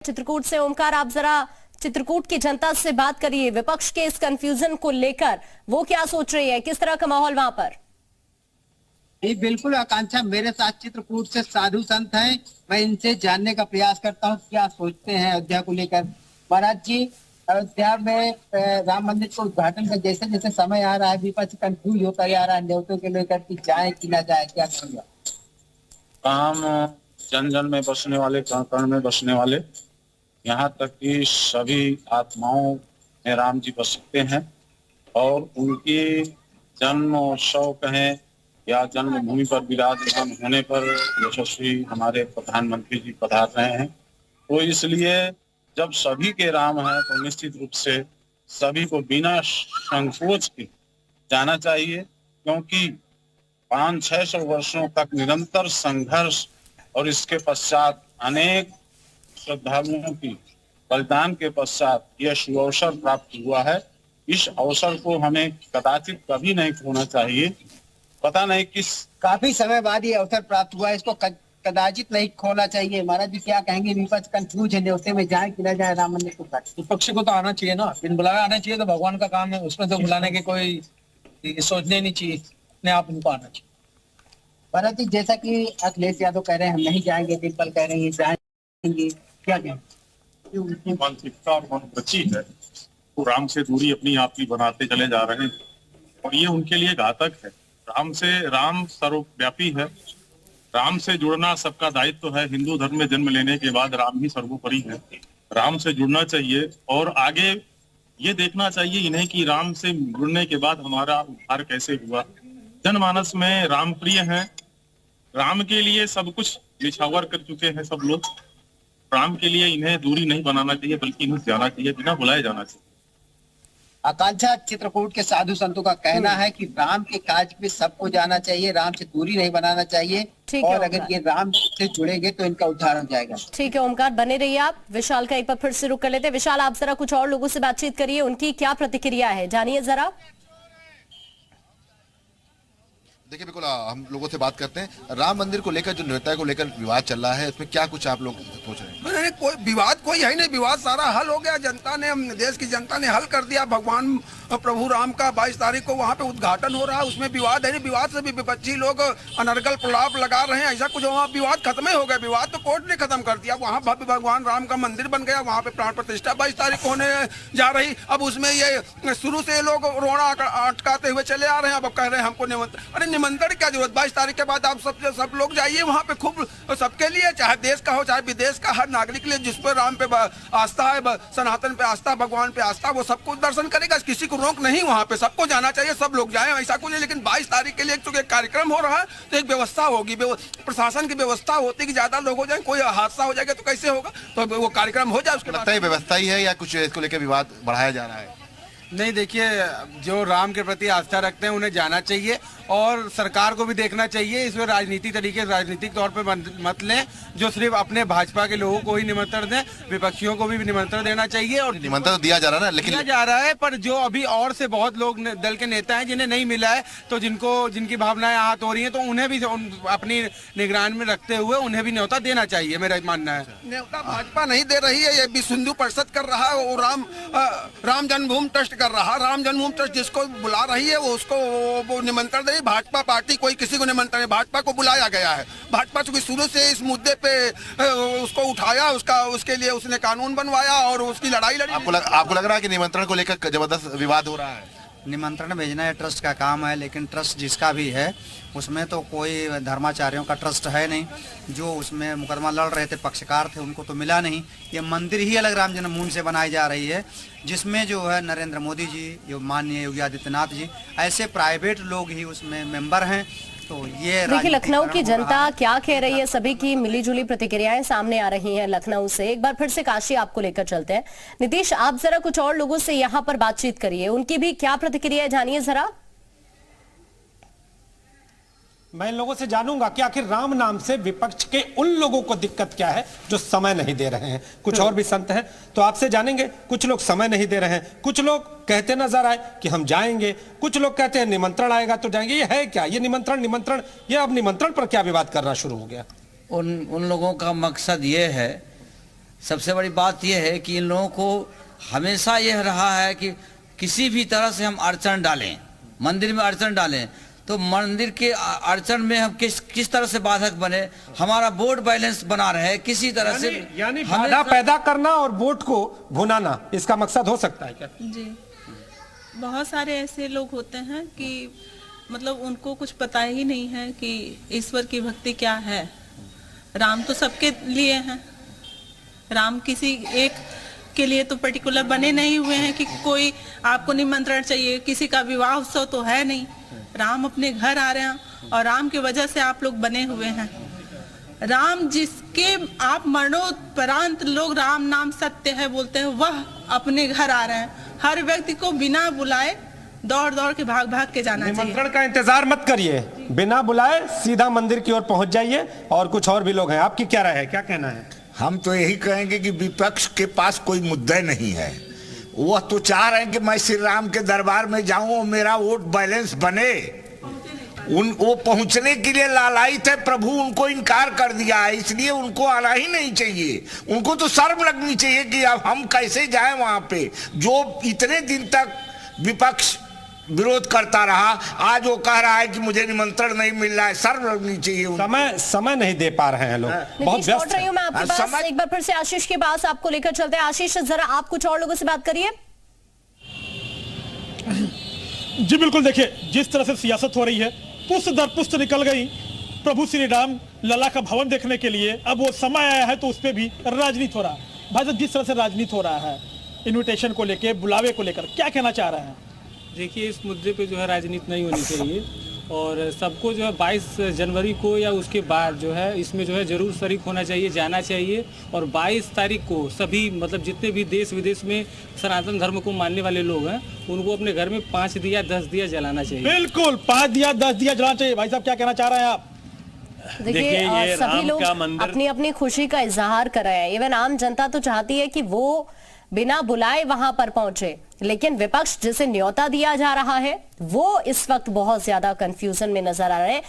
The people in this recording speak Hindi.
चित्रकूट से ओमकार, आप जरा चित्रकूट की जनता से बात करिए। विपक्ष के इस कंफ्यूजन को लेकर वो क्या सोच रही है, किस तरह का माहौल वहां पर? जी बिल्कुल आकांक्षा, मेरे साथ चित्रकूट से साधु संत हैं। मैं इनसे जानने का प्रयास करता हूँ क्या सोचते हैं अयोध्या को लेकर। महाराज जी, अयोध्या में राम मंदिर को उद्घाटन का जैसे जैसे समय आ रहा है, विपक्ष कंफ्यूज होता जा रहा है न्योतों के लेकर कि जाए कि ना जाए, क्या करेंगे? काम जन जन में बसने वाले, कण कण में बसने वाले, यहाँ तक कि सभी आत्माओं में राम जी बस सकते हैं। और उनकी जन्मोत्सव कहें या जन्मभूमि पर विराजमान होने पर यशस्वी हमारे प्रधानमंत्री जी पधार रहे हैं। तो इसलिए जब सभी के राम हैं तो निश्चित रूप से सभी को बिना संकोच के जाना चाहिए, क्योंकि 500-600 वर्षों तक निरंतर संघर्ष और इसके पश्चात अनेक श्रद्धालुओं की बलिदान के पश्चात यह सुअवसर प्राप्त हुआ है। इस अवसर को हमें कदाचित कभी नहीं खोना चाहिए। पता नहीं किस काफी समय बाद ये अवसर प्राप्त हुआ है, इसको कदाचित नहीं खोना चाहिए। महाराज जी क्या कहेंगे? विपक्ष कंफ्यूज है, न्योते में जाए कि ना जाए राम मंदिर को? विपक्ष को तो आना चाहिए ना, बिन बुलाया आना चाहिए। तो भगवान का काम है, उसमें तो बुलाने के कोई सोचने नहीं चाहिए, अपने आप उनको आना चाहिए। महाराज जी, जैसा कि अखिलेश यादव कह रहे हैं हम नहीं जाएंगे, डिम्पल कह रहे हैं जाएंगे, क्या कहें? उनकी मानसिकता और मनोवृत्ति है, वो राम से दूरी अपनी आप ही बनाते चले जा रहे हैं और ये उनके लिए घातक है। राम सर्वव्यापी है, राम से जुड़ना सबका दायित्व है। हिंदू धर्म में जन्म लेने के बाद राम ही सर्वोपरि है। राम से जुड़ना चाहिए और आगे ये देखना चाहिए इन्हें कि राम से जुड़ने के बाद हमारा उद्धार कैसे हुआ। जनमानस में राम प्रिय है, राम के लिए सब कुछ निछावर कर चुके हैं सब लोग। राम के लिए इन्हें दूरी नहीं बनाना चाहिए, बल्कि इन्हें जाना चाहिए, बिना बुलाए जाना चाहिए। आकांक्षा, चित्रकूट के साधु संतों का कहना है कि राम के काज पे सबको जाना चाहिए, राम से दूरी नहीं बनाना चाहिए, और अगर ये राम से जुड़ेंगे तो इनका उद्धार हो जाएगा। ठीक है ओमकार, बने रहिए आप। विशाल का एक बार फिर से रुक कर लेते हैं। विशाल, आप जरा कुछ और लोगों से बातचीत करिए, उनकी क्या प्रतिक्रिया है, जानिए जरा। देखिए, बिल्कुल हम लोगों से बात करते हैं। राम मंदिर को लेकर जो नेता को लेकर विवाद चल रहा है, उसमें क्या कुछ आप लोग सोच रहे हैं? नहीं, कोई विवाद कोई है नहीं, विवाद सारा हल हो गया। जनता ने, देश की जनता ने हल कर दिया। भगवान प्रभु राम का 22 तारीख को वहाँ पे उद्घाटन हो रहा है, उसमें विवाद है नहीं। विवाद से भी विपक्षी लोग अनर्गल प्रलाप लगा रहे हैं, ऐसा कुछ वहाँ विवाद खत्म ही हो गया। विवाद तो कोर्ट ने खत्म कर दिया। वहाँ भव्य भगवान राम का मंदिर बन गया, वहाँ पे प्राण प्रतिष्ठा 22 तारीख को होने जा रही। अब उसमें ये शुरू से लोग रोड़ा अटकाते हुए चले आ रहे हैं। अब कह रहे हैं हमको निमंत्रण। अरे निमंत्रण क्या जरूरत? 22 तारीख के बाद आप सब लोग जाइए वहाँ पे, खूब सबके लिए, चाहे देश का हो चाहे विदेश का, हर नागरिक के लिए जिस पर राम पे आस्था है, सनातन पे आस्था, भगवान पे आस्था, वो सबको दर्शन करेगा। किसी को रोक नहीं, वहाँ पे सबको जाना चाहिए, सब लोग जाएं, ऐसा कुछ नहीं। लेकिन 22 तारीख के लिए चूंकि कार्यक्रम हो रहा है तो एक व्यवस्था होगी, प्रशासन की व्यवस्था होती कि ज्यादा लोग हो जाए, कोई हादसा हो जाएगा तो कैसे होगा, तो वो कार्यक्रम हो जाए। उसके बाद व्यवस्था ही है या कुछ इसको लेकर विवाद बढ़ाया जा रहा है? नहीं, देखिए, जो राम के प्रति आस्था रखते हैं उन्हें जाना चाहिए और सरकार को भी देखना चाहिए। इसमें राजनीतिक तौर पे मत लें, जो सिर्फ अपने भाजपा के लोगों को ही निमंत्रण दें, विपक्षियों को भी निमंत्रण देना चाहिए। और निमंत्रण तो दिया जा रहा है ना, लेकिन दिया जा रहा है, पर जो अभी और से बहुत लोग दल के नेता हैं जिन्हें नहीं मिला है, तो जिनकी भावनाएं आहत हो रही हैं, तो उन्हें भी अपनी निगरानी में रखते हुए उन्हें भी न्योता देना चाहिए, मेरा मानना है। न्योता भाजपा नहीं दे रही है, ये विश्व हिंदू परिषद कर रहा है। वो राम जन्मभूमि ट्रस्ट कर रहा है। राम जन्मभूमि ट्रस्ट जिसको बुला रही है वो उसको वो निमंत्रण दे। भाजपा पार्टी कोई किसी को निमंत्रण, भाजपा को बुलाया गया है। भाजपा चूंकि शुरू से इस मुद्दे पे उसको उठाया, उसके लिए उसने कानून बनवाया और उसकी लड़ाई लड़ी। आपको लग रहा है कि निमंत्रण को लेकर जबरदस्त विवाद हो रहा है? निमंत्रण भेजना है ट्रस्ट का काम है, लेकिन ट्रस्ट जिसका भी है उसमें तो कोई धर्माचार्यों का ट्रस्ट है नहीं। जो उसमें मुकदमा लड़ रहे थे, पक्षकार थे, उनको तो मिला नहीं। ये मंदिर ही अलग राम जन्मभूमि से बनाई जा रही है, जिसमें जो है नरेंद्र मोदी जी, जो माननीय योगी आदित्यनाथ जी, ऐसे प्राइवेट लोग ही उसमें मेंबर हैं। तो ये देखिए, लखनऊ की जनता क्या कह रही है, सभी की मिलीजुली प्रतिक्रियाएं सामने आ रही हैं लखनऊ से। एक बार फिर से काशी आपको लेकर चलते हैं। नीतीश, आप जरा कुछ और लोगों से यहाँ पर बातचीत करिए, उनकी भी क्या प्रतिक्रिया है, जानिए जरा। मैं इन लोगों से जानूंगा कि आखिर राम नाम से विपक्ष के उन लोगों को दिक्कत क्या है जो समय नहीं दे रहे हैं। कुछ और भी संत हैं तो आपसे जानेंगे। कुछ लोग समय नहीं दे रहे हैं, कुछ लोग कहते नजर आए कि हम जाएंगे, कुछ लोग कहते हैं निमंत्रण आएगा तो जाएंगे। ये है क्या? ये निमंत्रण ये अब निमंत्रण पर क्या विवाद करना शुरू हो गया? उन लोगों का मकसद ये है सबसे बड़ी बात यह है कि इन लोगों को हमेशा यह रहा है कि किसी भी तरह से हम अड़चन डालें, मंदिर में अड़चन डालें, तो मंदिर के अड़चन में हम किस तरह से बाधक बने, हमारा वोट बैलेंस बना रहे किसी तरह से, यानी बाधा पैदा करना और वोट को भुनाना, इसका मकसद हो सकता है क्या? जी, बहुत सारे ऐसे लोग होते हैं कि मतलब उनको कुछ पता ही नहीं है कि ईश्वर की भक्ति क्या है। राम तो सबके लिए हैं, राम किसी एक के लिए तो पर्टिकुलर बने नहीं हुए हैं कि कोई आपको निमंत्रण चाहिए, किसी का विवाह उत्सव तो है नहीं। राम अपने घर आ रहे हैं और राम की वजह से आप लोग बने हुए हैं। राम जिसके आप मरणोपरांत लोग राम नाम सत्य है बोलते हैं, वह अपने घर आ रहे हैं। हर व्यक्ति को बिना बुलाए दौड़ दौड़ के भाग भाग के जाना चाहिए। निमंत्रण का इंतजार मत करिए, बिना बुलाए सीधा मंदिर की ओर पहुंच जाइए। और कुछ और भी लोग हैं, आपकी क्या राय है, क्या कहना है? हम तो यही कहेंगे कि विपक्ष के पास कोई मुद्दा नहीं है। वह तो चाह रहे हैं कि मैं श्री राम के दरबार में जाऊं और मेरा वोट बैलेंस बने। वो पहुंचने के लिए लालायित है, प्रभु उनको इनकार कर दिया है, इसलिए उनको आना ही नहीं चाहिए। उनको तो शर्म लगनी चाहिए कि अब हम कैसे जाएं वहां पे। जो इतने दिन तक विपक्ष विरोध करता रहा, आज वो कह रहा है कि मुझे निमंत्रण नहीं मिल रहा है, शर्म लगनी चाहिए। समय नहीं दे पा रहे हैं लोग, बहुत व्यस्त हैं। मैं आपके पास एक बार फिर से आशीष के पास आपको लेकर चलते हैं। आशीष, जरा आप कुछ और लोगों से बात करिए। जी बिल्कुल, देखिए जिस तरह से सियासत हो रही है, पुष्ट दर पुष्ट निकल गई प्रभु श्री राम लला का भवन देखने के लिए। अब वो समय आया है तो उस पर भी राजनीति हो रहा है। भाई साहब, जिस तरह से राजनीति हो रहा है इन्विटेशन को लेकर, बुलावे को लेकर, क्या कहना चाह रहे हैं? देखिए, इस मुद्दे पे जो है राजनीति नहीं होनी चाहिए और सबको जो है 22 जनवरी को या उसके बाद जो है इसमें जो है जरूर शरीक होना चाहिए, जाना चाहिए। और 22 तारीख को सभी मतलब जितने भी देश विदेश में सनातन धर्म को मानने वाले लोग हैं उनको अपने घर में 5 दिया 10 दिया जलाना चाहिए। बिल्कुल, 5 दिया 10 दिया जलाना चाहिए। भाई साहब, क्या कहना चाह रहे हैं आप? देखिए, सभी लोग अपनी अपनी खुशी का इजहार कर रहे हैं। इवन आम जनता तो चाहती है कि वो बिना बुलाए वहां पर पहुंचे, लेकिन विपक्ष जिसे न्योता दिया जा रहा है वो इस वक्त बहुत ज्यादा कंफ्यूजन में नजर आ रहे हैं।